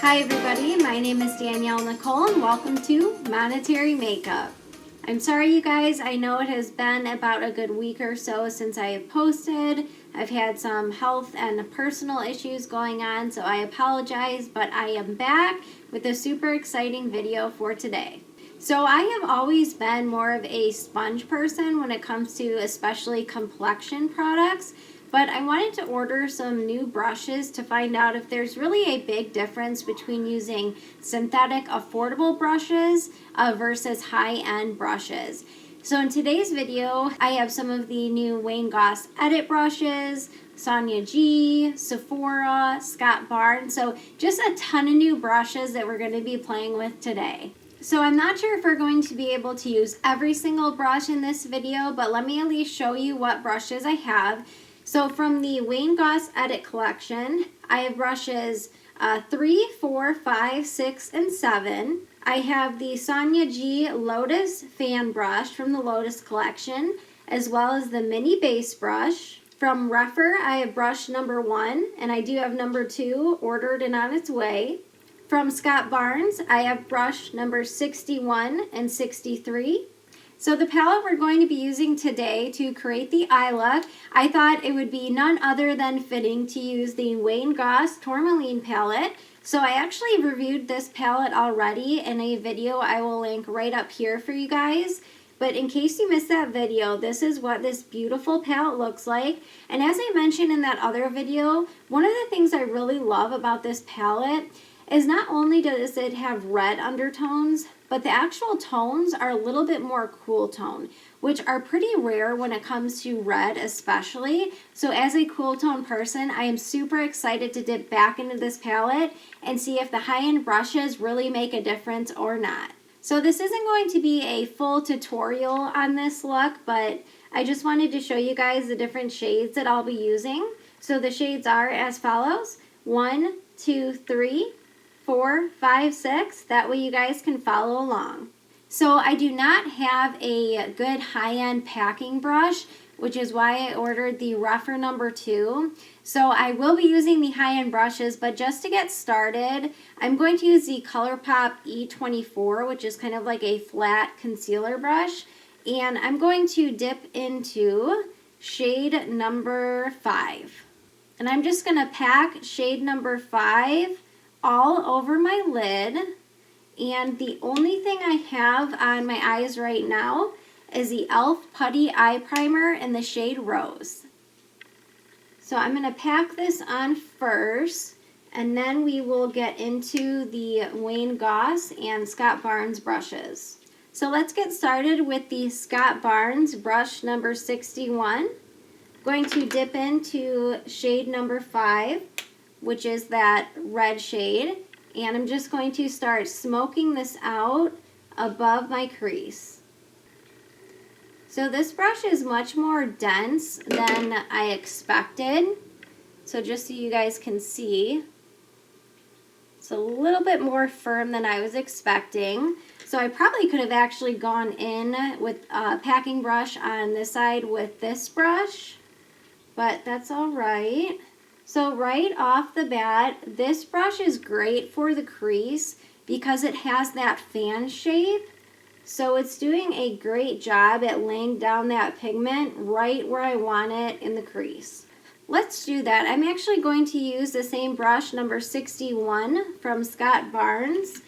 Hi everybody, my name is Danielle Nicole and welcome to Monetary Makeup. I'm sorry you guys, I know it has been about a good week or so since I have posted. I've had some health and personal issues going on, so I apologize, but I am back with a super exciting video for today. So I have always been more of a sponge person when it comes to especially complexion products, but I wanted to order some new brushes to find out if there's really a big difference between using synthetic affordable brushes versus high-end brushes. So in today's video, I have some of the new Goss Edit brushes, Sonya G, Sephora, Scott Barnes, so just a ton of new brushes that we're going to be playing with today. So I'm not sure if we're going to be able to use every single brush in this video, but let me at least show you what brushes I have. So from the Goss Edit collection, I have brushes 3, 4, 5, 6, and 7. I have the Sonya G Lotus fan brush from the Lotus collection, as well as the mini base brush. From Refer, I have brush number 1, and I do have number 2 ordered and on its way. From Scott Barnes, I have brush number 61 and 63. So the palette we're going to be using today to create the eye look, I thought it would be none other than fitting to use the Goss Tourmaline palette. So I actually reviewed this palette already in a video I will link right up here for you guys. But in case you missed that video, this is what this beautiful palette looks like. And as I mentioned in that other video, one of the things I really love about this palette is not only does it have red undertones, but the actual tones are a little bit more cool tone, which are pretty rare when it comes to red especially. So as a cool tone person, I am super excited to dip back into this palette and see if the high-end brushes really make a difference or not. So this isn't going to be a full tutorial on this look, but I just wanted to show you guys the different shades that I'll be using. So the shades are as follows: 1, 2, 3, 4, 5, 6. That way you guys can follow along. So I do not have a good high-end packing brush, which is why I ordered the Refer number 2. So I will be using the high-end brushes, but just to get started, I'm going to use the ColourPop E24, which is kind of like a flat concealer brush. And I'm going to dip into shade number 5. And I'm just going to pack shade number 5 all over my lid, and the only thing I have on my eyes right now is the e.l.f. Putty Eye Primer in the shade Rose. So I'm going to pack this on first, and then we will get into the Goss and Scott Barnes brushes. So let's get started with the Scott Barnes brush number 61. I'm going to dip into shade number 5, which is that red shade, and I'm just going to start smoking this out above my crease. So this brush is much more dense than I expected, so just so you guys can see, it's a little bit more firm than I was expecting. So I probably could have actually gone in with a packing brush on this side with this brush, but that's all right. So right off the bat, this brush is great for the crease because it has that fan shape. So it's doing a great job at laying down that pigment right where I want it in the crease. Let's do that. I'm actually going to use the same brush, number 61 from Scott Barnes.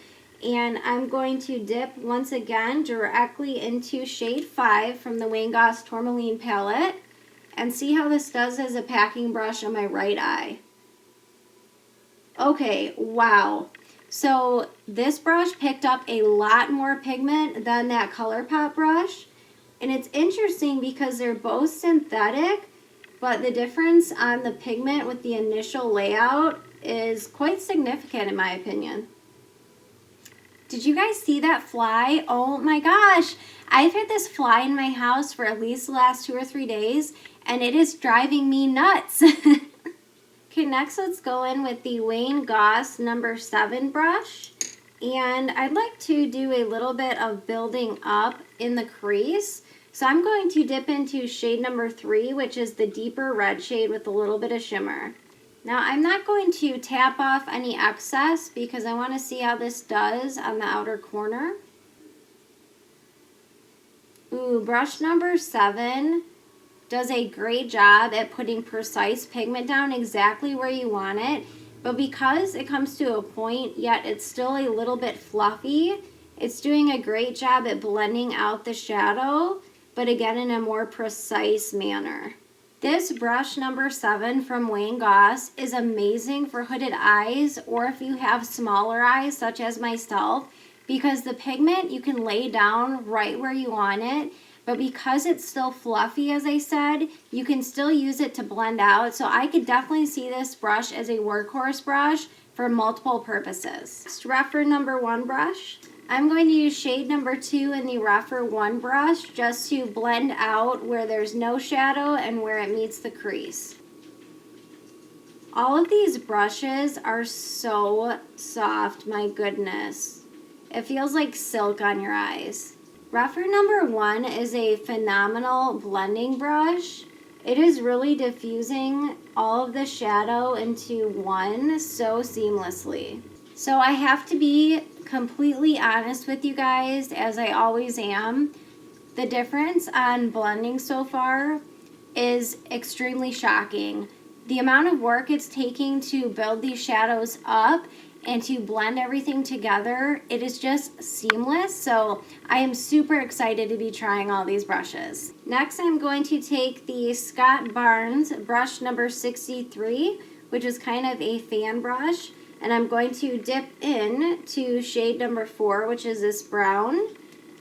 And I'm going to dip once again directly into shade 5 from the Goss Tourmaline palette. And see how this does as a packing brush on my right eye. Okay, wow. So this brush picked up a lot more pigment than that ColourPop brush. And it's interesting because they're both synthetic, but the difference on the pigment with the initial layout is quite significant in my opinion. Did you guys see that fly? Oh my gosh. I've had this fly in my house for at least the last 2 or 3 days, and it is driving me nuts. Okay, next let's go in with the Goss number 7 brush. And I'd like to do a little bit of building up in the crease. So I'm going to dip into shade number 3, which is the deeper red shade with a little bit of shimmer. Now I'm not going to tap off any excess because I want to see how this does on the outer corner. Ooh, brush number 7 does a great job at putting precise pigment down exactly where you want it, but because it comes to a point yet it's still a little bit fluffy, it's doing a great job at blending out the shadow, but again in a more precise manner. This brush number 7 from Goss is amazing for hooded eyes or if you have smaller eyes such as myself, because the pigment you can lay down right where you want it, but because it's still fluffy, as I said, you can still use it to blend out. So I could definitely see this brush as a workhorse brush for multiple purposes. Next, rougher number 1 brush. I'm going to use shade number 2 in the rougher 1 brush just to blend out where there's no shadow and where it meets the crease. All of these brushes are so soft, my goodness. It feels like silk on your eyes. Rougher number 1 is a phenomenal blending brush. It is really diffusing all of the shadow into one so seamlessly. So I have to be completely honest with you guys, as I always am. The difference on blending so far is extremely shocking. The amount of work it's taking to build these shadows up and to blend everything together, it is just seamless. So I am super excited to be trying all these brushes. Next, I'm going to take the Scott Barnes brush number 63, which is kind of a fan brush, and I'm going to dip in to shade number 4, which is this brown,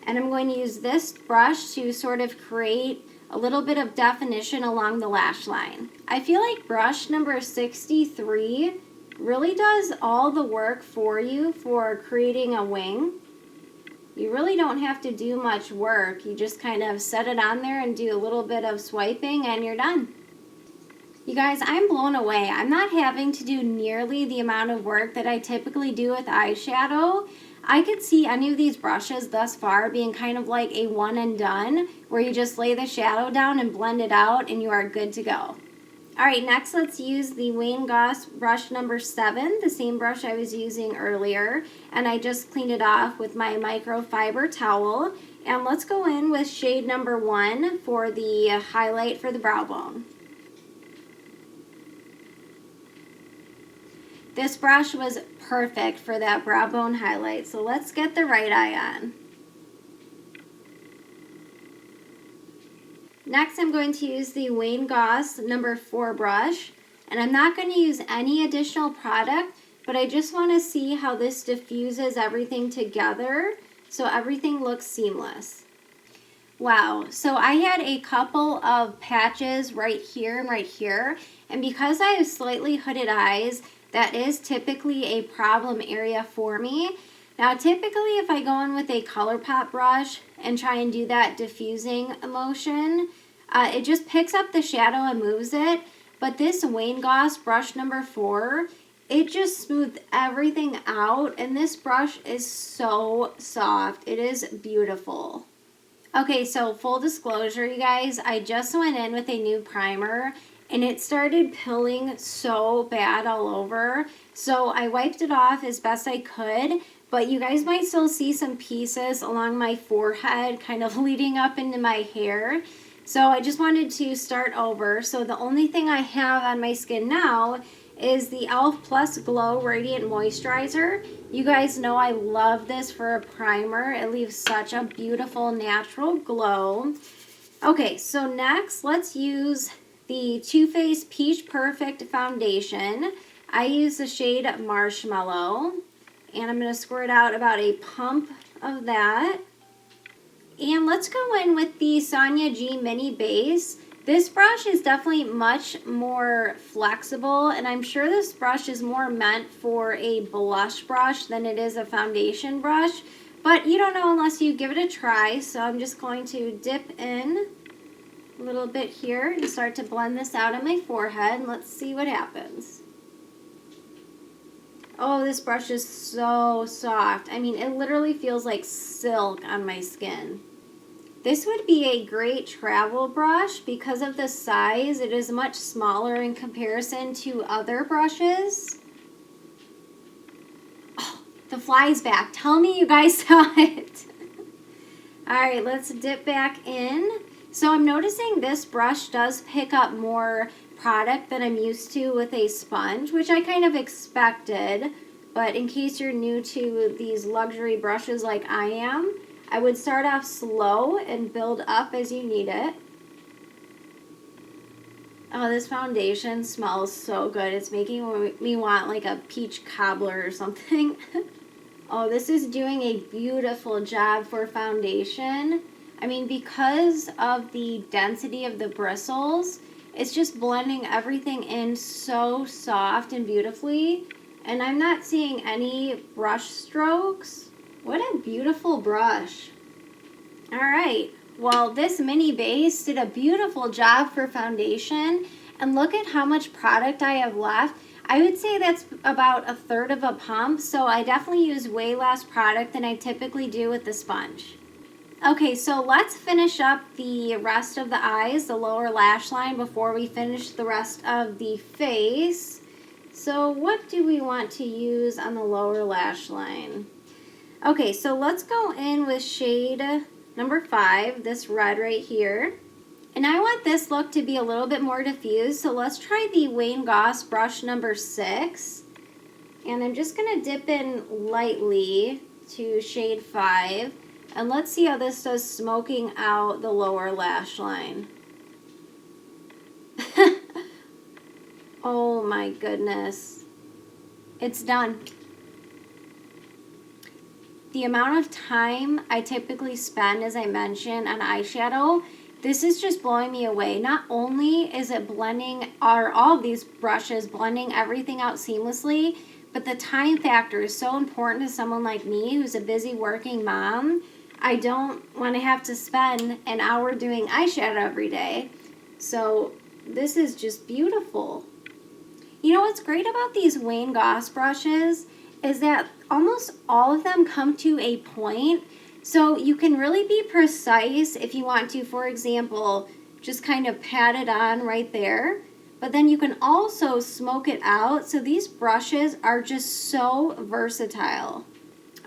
and I'm going to use this brush to sort of create a little bit of definition along the lash line. I feel like brush number 63 really does all the work for you for creating a wing. You really don't have to do much work. You just kind of set it on there and do a little bit of swiping and you're done. You guys, I'm blown away. I'm not having to do nearly the amount of work that I typically do with eyeshadow. I could see any of these brushes thus far being kind of like a one and done, where you just lay the shadow down and blend it out and you are good to go. Alright, next let's use the Goss brush number 7, the same brush I was using earlier, and I just cleaned it off with my microfiber towel. And let's go in with shade number 1 for the highlight for the brow bone. This brush was perfect for that brow bone highlight, so let's get the right eye on. Next, I'm going to use the Goss number 4 brush, and I'm not going to use any additional product, but I just want to see how this diffuses everything together so everything looks seamless. Wow, so I had a couple of patches right here and right here, and because I have slightly hooded eyes, that is typically a problem area for me. Now typically if I go in with a ColourPop brush and try and do that diffusing motion, it just picks up the shadow and moves it. But this Goss brush number 4, it just smoothed everything out, and this brush is so soft. It is beautiful. Okay, so full disclosure, you guys, I just went in with a new primer and it started pilling so bad all over. So I wiped it off as best I could, but you guys might still see some pieces along my forehead kind of leading up into my hair. So I just wanted to start over. So the only thing I have on my skin now is the e.l.f. Plus Glow Radiant Moisturizer. You guys know I love this for a primer. It leaves such a beautiful natural glow. Okay, so next let's use the Too Faced Peach Perfect Foundation. I use the shade Marshmallow, and I'm going to squirt out about a pump of that. And let's go in with the Sonya G Mini Base. This brush is definitely much more flexible, and I'm sure this brush is more meant for a blush brush than it is a foundation brush, but you don't know unless you give it a try. So I'm just going to dip in a little bit here and start to blend this out on my forehead. Let's see what happens. Oh, this brush is so soft. I mean, it literally feels like silk on my skin. This would be a great travel brush because of the size. It is much smaller in comparison to other brushes. Oh, the fly's back. Tell me you guys saw it. All right, let's dip back in. So I'm noticing this brush does pick up more product than I'm used to with a sponge, which I kind of expected. But in case you're new to these luxury brushes like I am, I would start off slow and build up as you need it. Oh, this foundation smells so good. It's making me want like a peach cobbler or something. Oh, this is doing a beautiful job for foundation. I mean, because of the density of the bristles, it's just blending everything in so soft and beautifully. And I'm not seeing any brush strokes. What a beautiful brush. All right, well, this mini base did a beautiful job for foundation. And look at how much product I have left. I would say that's about 1/3 of a pump, so I definitely use way less product than I typically do with the sponge. Okay, so let's finish up the rest of the eyes, the lower lash line, before we finish the rest of the face. So what do we want to use on the lower lash line? Okay, so let's go in with shade number 5, this red right here. And I want this look to be a little bit more diffused, so let's try the Goss brush number 6. And I'm just going to dip in lightly to shade 5. And let's see how this does smoking out the lower lash line. Oh my goodness. It's done. The amount of time I typically spend, as I mentioned, on eyeshadow, this is just blowing me away. Not only is it blending, or all of these brushes blending everything out seamlessly, but the time factor is so important to someone like me who's a busy working mom. I don't want to have to spend an hour doing eyeshadow every day. So this is just beautiful. You know what's great about these Goss brushes is that almost all of them come to a point. So you can really be precise if you want to, for example, just kind of pat it on right there. But then you can also smoke it out. So these brushes are just so versatile.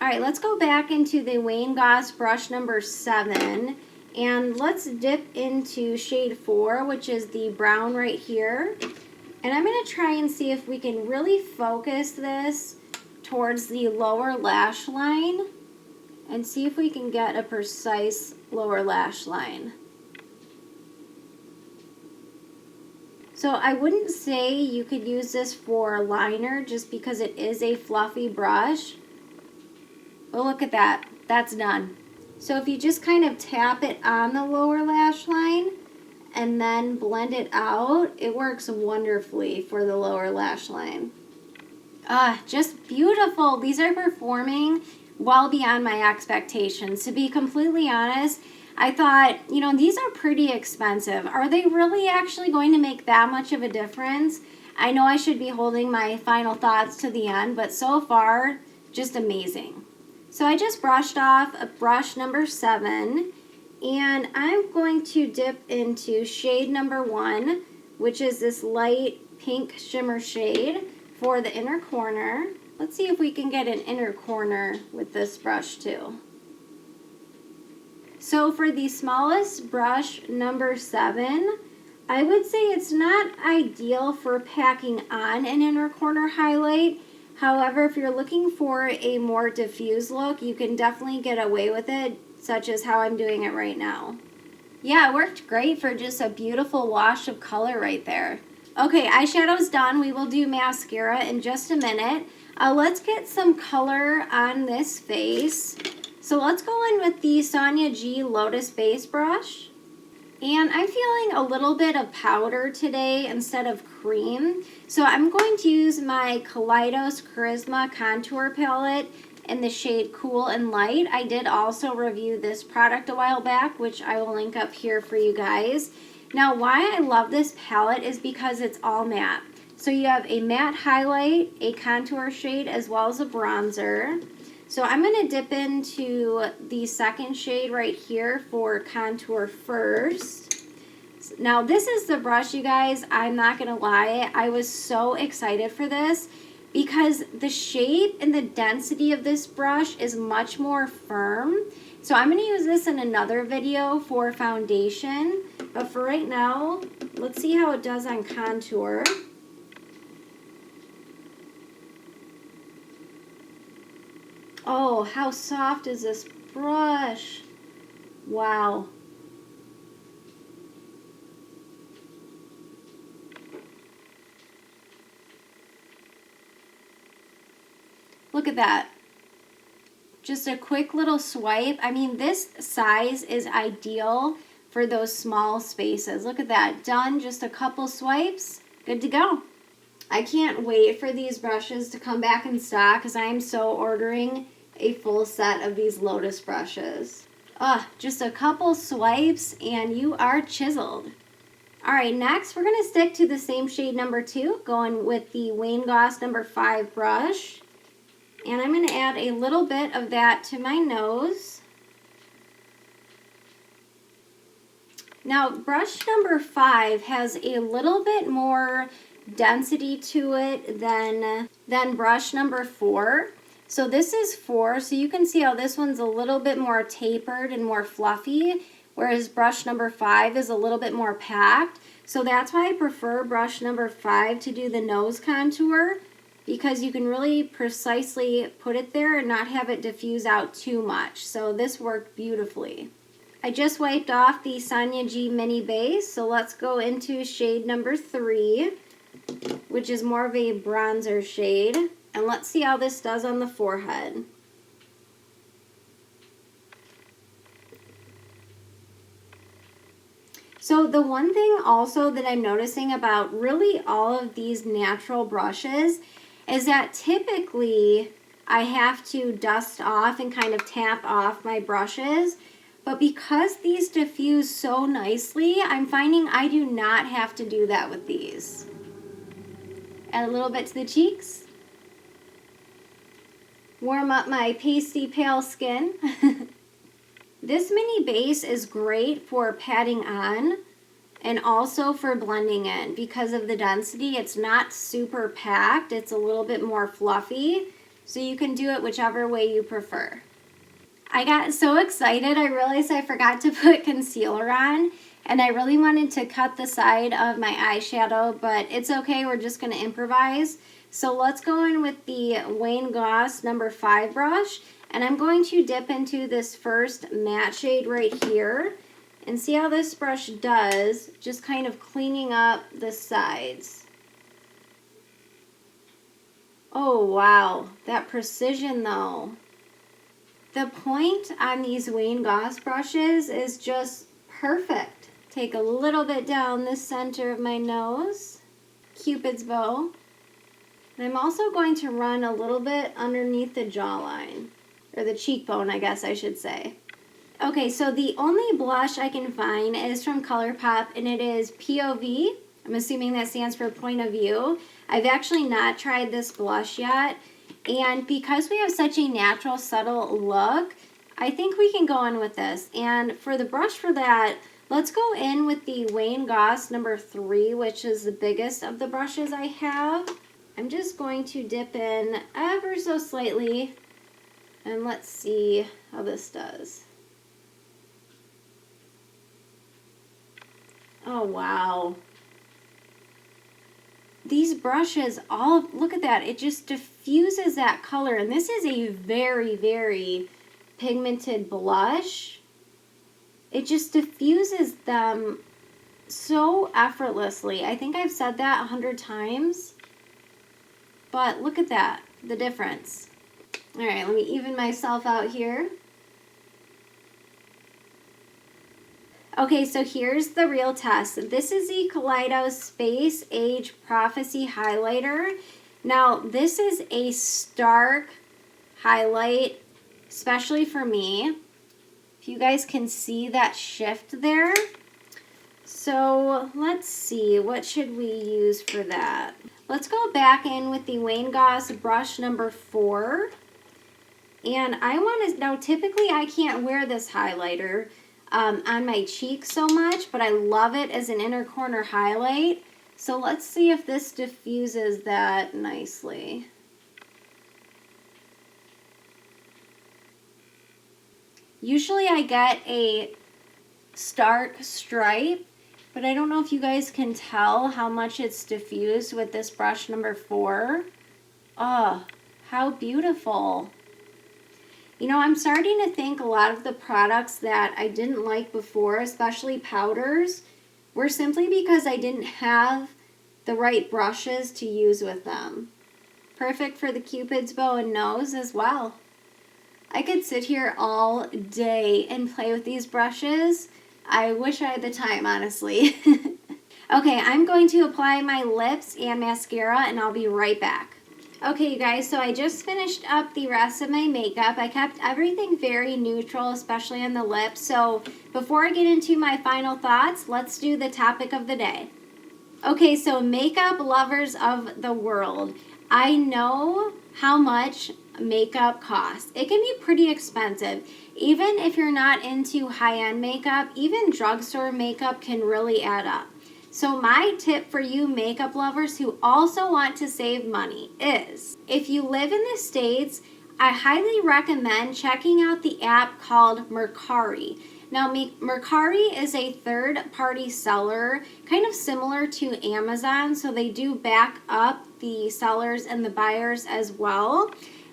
All right, let's go back into the Goss brush number 7. And let's dip into shade 4, which is the brown right here. And I'm going to try and see if we can really focus this towards the lower lash line and see if we can get a precise lower lash line. So I wouldn't say you could use this for liner just because it is a fluffy brush. But look at that, that's done. So if you just kind of tap it on the lower lash line and then blend it out, it works wonderfully for the lower lash line. Just beautiful. These are performing well beyond my expectations. To be completely honest, I thought, you know, these are pretty expensive. Are they really actually going to make that much of a difference? I know I should be holding my final thoughts to the end, but so far, just amazing. So I just brushed off a brush number 7, and I'm going to dip into shade number 1, which is this light pink shimmer shade for the inner corner. Let's see if we can get an inner corner with this brush too. So for the smallest brush, number 7, I would say it's not ideal for packing on an inner corner highlight. However, if you're looking for a more diffuse look, you can definitely get away with it, such as how I'm doing it right now. Yeah, it worked great for just a beautiful wash of color right there. Okay, eyeshadow's done. We will do mascara in just a minute. Let's get some color on this face. So let's go in with the Sonya G Lotus Base Brush. And I'm feeling a little bit of powder today instead of cream. So I'm going to use my Kaleidos Charisma Contour Palette in the shade Cool and Light. I did also review this product a while back, which I will link up here for you guys. Now, why I love this palette is because it's all matte. So you have a matte highlight, a contour shade, as well as a bronzer. So I'm going to dip into the second shade right here for contour first. Now this is the brush, you guys, I'm not going to lie, I was so excited for this because the shape and the density of this brush is much more firm. So I'm going to use this in another video for foundation, but for right now, let's see how it does on contour. Oh, how soft is this brush? Wow. Look at that. Just a quick little swipe. I mean, this size is ideal for those small spaces. Look at that. Done, just a couple swipes. Good to go. I can't wait for these brushes to come back in stock because I am so ordering a full set of these Lotus brushes. Just a couple swipes and you are chiseled. Alright, next we're going to stick to the same shade number 2, going with the Wayne Goss number 5 brush. And I'm going to add a little bit of that to my nose. Now, brush number 5 has a little bit more density to it than brush number 4. So this is 4, so you can see how this one's a little bit more tapered and more fluffy, whereas brush number 5 is a little bit more packed. So that's why I prefer brush number 5 to do the nose contour, because you can really precisely put it there and not have it diffuse out too much. So this worked beautifully. I just wiped off the Sonya G Mini Base, so let's go into shade number 3, which is more of a bronzer shade. And let's see how this does on the forehead. So the one thing also that I'm noticing about really all of these natural brushes is that typically I have to dust off and kind of tap off my brushes, but because these diffuse so nicely, I'm finding I do not have to do that with these. Add a little bit to the cheeks. Warm up my pasty pale skin. This mini base is great for patting on and also for blending in because of the density. It's not super packed, it's a little bit more fluffy, so you can do it whichever way you prefer. I got so excited I realized I forgot to put concealer on, and I really wanted to cut the side of my eyeshadow, but it's okay, we're just going to improvise. So let's go in with the Wayne Goss number 5 brush, and I'm going to dip into this first matte shade right here and see how this brush does, just kind of cleaning up the sides. Oh wow, that precision though. The point on these Wayne Goss brushes is just perfect. Take a little bit down the center of my nose, Cupid's bow. And I'm also going to run a little bit underneath the jawline, or the cheekbone, I guess I should say. Okay, so the only blush I can find is from ColourPop, and it is POV. I'm assuming that stands for point of view. I've actually not tried this blush yet, and because we have such a natural, subtle look, I think we can go in with this. And for the brush for that, let's go in with the Wayne Goss number 3, which is the biggest of the brushes I have. I'm just going to dip in ever so slightly, and let's see how this does. Oh wow. These brushes, look at that, it just diffuses that color, and this is a very, very pigmented blush. It just diffuses them so effortlessly. I think I've said that 100 times. But look at that, the difference. All right, let me even myself out here. Okay, so here's the real test. This is the Kaleido Space Age Prophecy Highlighter. Now, this is a stark highlight, especially for me. If you guys can see that shift there. So let's see, what should we use for that? Let's go back in with the Wayne Goss brush number 4. And I want to, now typically I can't wear this highlighter on my cheek so much, but I love it as an inner corner highlight. So let's see if this diffuses that nicely. Usually I get a stark stripe, but I don't know if you guys can tell how much it's diffused with this brush number 4. Oh, how beautiful. You know, I'm starting to think a lot of the products that I didn't like before, especially powders, were simply because I didn't have the right brushes to use with them. Perfect for the Cupid's bow and nose as well. I could sit here all day and play with these brushes. I wish I had the time, honestly. Okay, I'm going to apply my lips and mascara and I'll be right back. Okay, you guys, so I just finished up the rest of my makeup. I kept everything very neutral, especially on the lips. So before I get into my final thoughts, let's do the topic of the day. Okay, so makeup lovers of the world, I know how much makeup costs. It can be pretty expensive. Even if you're not into high-end makeup, even drugstore makeup can really add up. So my tip for you makeup lovers who also want to save money is, if you live in the States, I highly recommend checking out the app called Mercari. Now, Mercari is a third-party seller, kind of similar to Amazon, so they do back up the sellers and the buyers as well.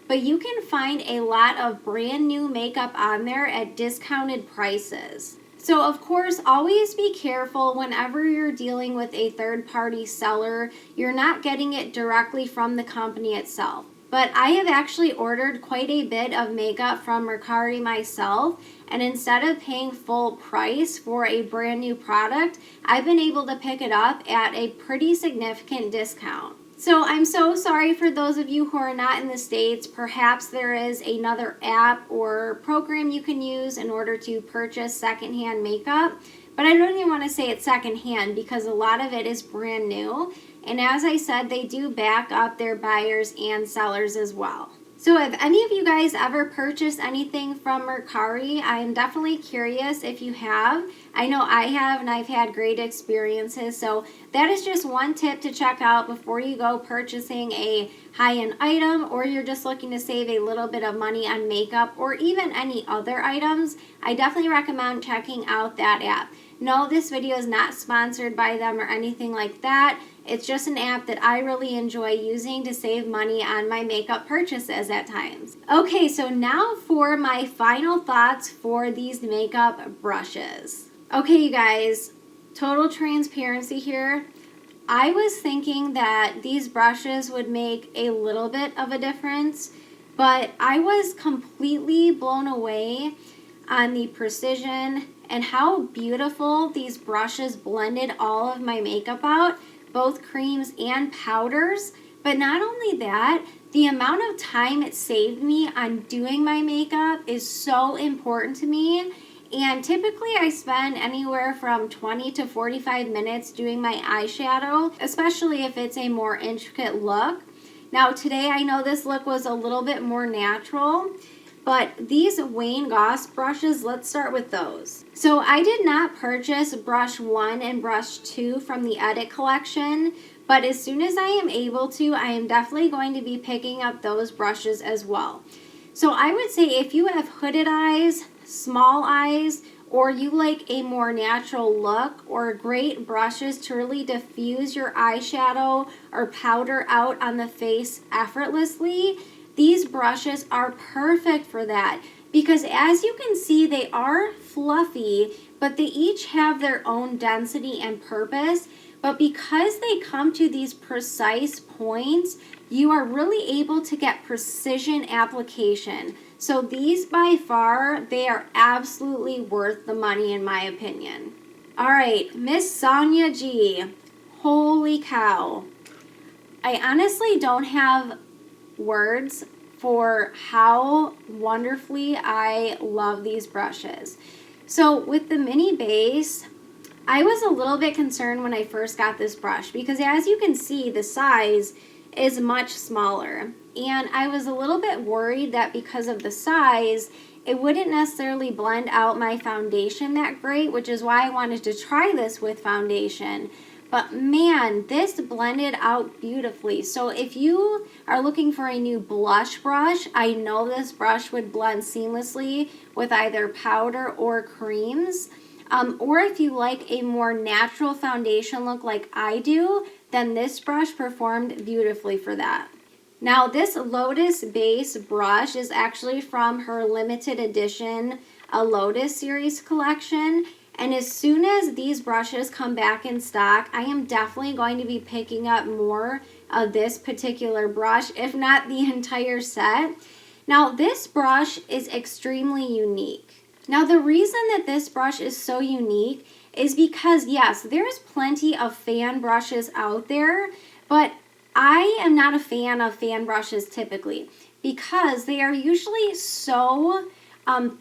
But you can find a lot of brand new makeup on there at discounted prices. So of course, always be careful whenever you're dealing with a third-party seller. You're not getting it directly from the company itself. But I have actually ordered quite a bit of makeup from Mercari myself, and instead of paying full price for a brand new product, I've been able to pick it up at a pretty significant discount. So I'm so sorry for those of you who are not in the States. Perhaps there is another app or program you can use in order to purchase secondhand makeup. But I don't even want to say it's secondhand because a lot of it is brand new. And as I said, they do back up their buyers and sellers as well. So have any of you guys ever purchased anything from Mercari? I am definitely curious if you have. I know I have, and I've had great experiences. So that is just one tip to check out before you go purchasing a high-end item, or you're just looking to save a little bit of money on makeup or even any other items. I definitely recommend checking out that app. No, this video is not sponsored by them or anything like that. It's just an app that I really enjoy using to save money on my makeup purchases at times. Okay, so now for my final thoughts for these makeup brushes. Okay, you guys, total transparency here. I was thinking that these brushes would make a little bit of a difference, but I was completely blown away on the precision and how beautiful these brushes blended all of my makeup out, both creams and powders. But not only that, the amount of time it saved me on doing my makeup is so important to me. And typically I spend anywhere from 20 to 45 minutes doing my eyeshadow, especially if it's a more intricate look. Now today I know this look was a little bit more natural, but these Wayne Goss brushes, let's start with those. So I did not purchase brush 1 and brush 2 from the Edit collection, but as soon as I am able to, I am definitely going to be picking up those brushes as well. So I would say if you have hooded eyes, small eyes, or you like a more natural look or great brushes to really diffuse your eyeshadow or powder out on the face effortlessly, these brushes are perfect for that, because as you can see, they are fluffy, but they each have their own density and purpose. But because they come to these precise points, you are really able to get precision application. So these by far, they are absolutely worth the money in my opinion. All right, Miss Sonya G. Holy cow. I honestly don't have words for how wonderfully I love these brushes. So with the mini base, I was a little bit concerned when I first got this brush because as you can see, the size is much smaller. And I was a little bit worried that because of the size, it wouldn't necessarily blend out my foundation that great, which is why I wanted to try this with foundation. But man, this blended out beautifully. So if you are looking for a new blush brush, I know this brush would blend seamlessly with either powder or creams. Or if you like a more natural foundation look like I do, then this brush performed beautifully for that. Now this Lotus base brush is actually from her limited edition Lotus series collection. And as soon as these brushes come back in stock, I am definitely going to be picking up more of this particular brush, if not the entire set. Now this brush is extremely unique. Now the reason that this brush is so unique is because yes, there's plenty of fan brushes out there, but I am not a fan of fan brushes typically because they are usually so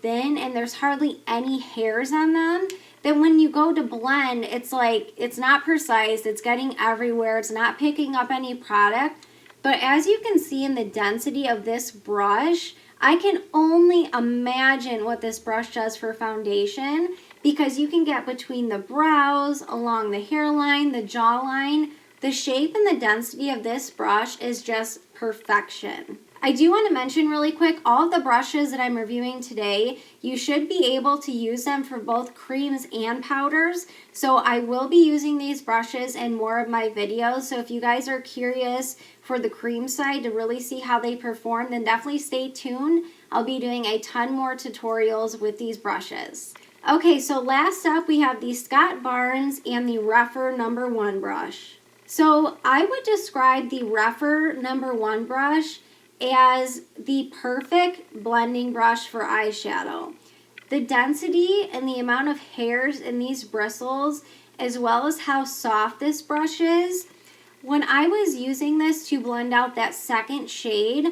thin and there's hardly any hairs on them that when you go to blend, it's like, it's not precise, it's getting everywhere, it's not picking up any product. But as you can see in the density of this brush, I can only imagine what this brush does for foundation because you can get between the brows, along the hairline, the jawline. The shape and the density of this brush is just perfection. I do want to mention really quick, all of the brushes that I'm reviewing today, you should be able to use them for both creams and powders. So I will be using these brushes in more of my videos. So if you guys are curious for the cream side to really see how they perform, then definitely stay tuned. I'll be doing a ton more tutorials with these brushes. Okay, so last up we have the Scott Barnes and the Rephr No. 1 brush. So I would describe the Rephr No. 1 brush as the perfect blending brush for eyeshadow. The density and the amount of hairs in these bristles, as well as how soft this brush is, when I was using this to blend out that second shade,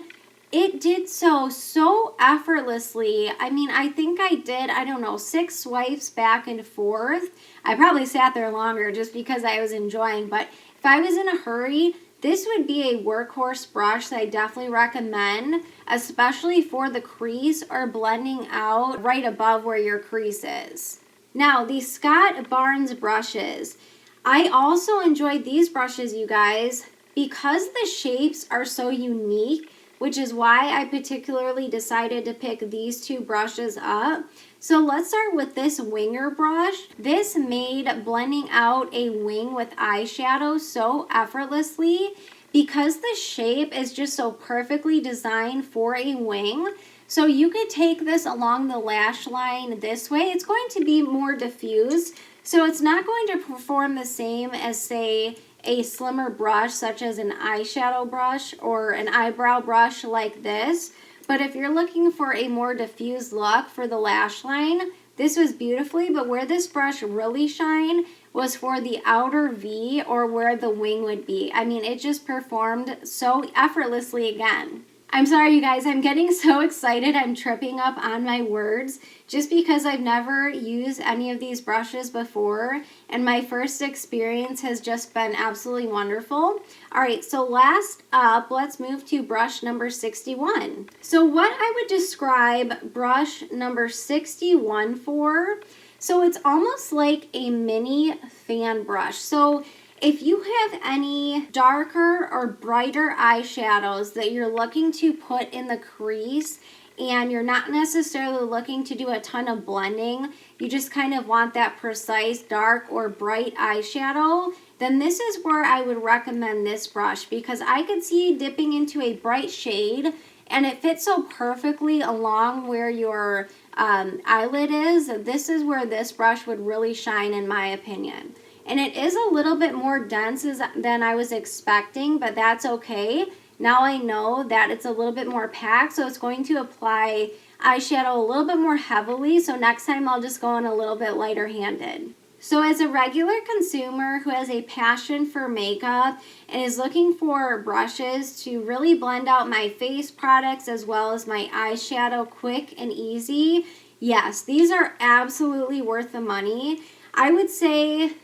it did so effortlessly. I mean, I think I did, I don't know, 6 swipes back and forth. I probably sat there longer just because I was enjoying, but if I was in a hurry, this would be a workhorse brush that I definitely recommend, especially for the crease or blending out right above where your crease is. Now, the Scott Barnes brushes. I also enjoyed these brushes, you guys, because the shapes are so unique, which is why I particularly decided to pick these two brushes up. So let's start with this winger brush. This made blending out a wing with eyeshadow so effortlessly because the shape is just so perfectly designed for a wing. So you could take this along the lash line this way. It's going to be more diffused, so it's not going to perform the same as, say, a slimmer brush such as an eyeshadow brush or an eyebrow brush like this. But if you're looking for a more diffused look for the lash line, this was beautifully, but where this brush really shined was for the outer V or where the wing would be. I mean, it just performed so effortlessly again. I'm sorry, you guys, I'm getting so excited. I'm tripping up on my words just because I've never used any of these brushes before, and my first experience has just been absolutely wonderful. All right, so last up, let's move to brush number 61. So what I would describe brush number 61 for, so it's almost like a mini fan brush. So if you have any darker or brighter eyeshadows that you're looking to put in the crease and you're not necessarily looking to do a ton of blending, you just kind of want that precise dark or bright eyeshadow, then this is where I would recommend this brush because I could see you dipping into a bright shade and it fits so perfectly along where your eyelid is. This is where this brush would really shine in my opinion. And it is a little bit more dense than I was expecting, but that's okay. Now I know that it's a little bit more packed, so it's going to apply eyeshadow a little bit more heavily, so next time I'll just go in a little bit lighter handed. So as a regular consumer who has a passion for makeup and is looking for brushes to really blend out my face products as well as my eyeshadow quick and easy, yes, these are absolutely worth the money. I would say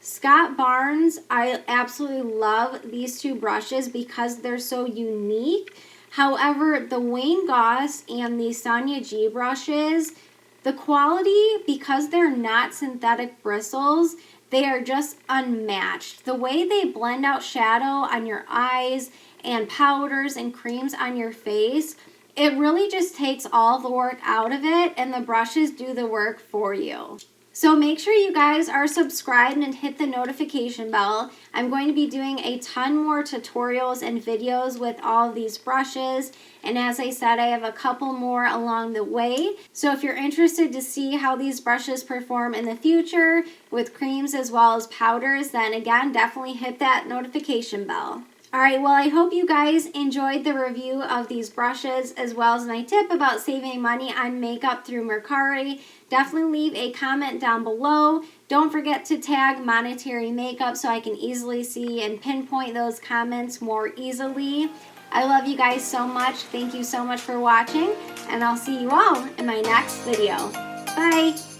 Scott Barnes, I absolutely love these two brushes because they're so unique. However, the Wayne Goss and the Sonya G brushes, the quality, because they're not synthetic bristles, they are just unmatched. The way they blend out shadow on your eyes and powders and creams on your face, it really just takes all the work out of it, and the brushes do the work for you. So make sure you guys are subscribed and hit the notification bell. I'm going to be doing a ton more tutorials and videos with all of these brushes. And as I said, I have a couple more along the way. So if you're interested to see how these brushes perform in the future with creams as well as powders, then again, definitely hit that notification bell. Alright, well, I hope you guys enjoyed the review of these brushes as well as my tip about saving money on makeup through Mercari. Definitely leave a comment down below. Don't forget to tag Monetary Makeup so I can easily see and pinpoint those comments more easily. I love you guys so much. Thank you so much for watching, and I'll see you all in my next video. Bye!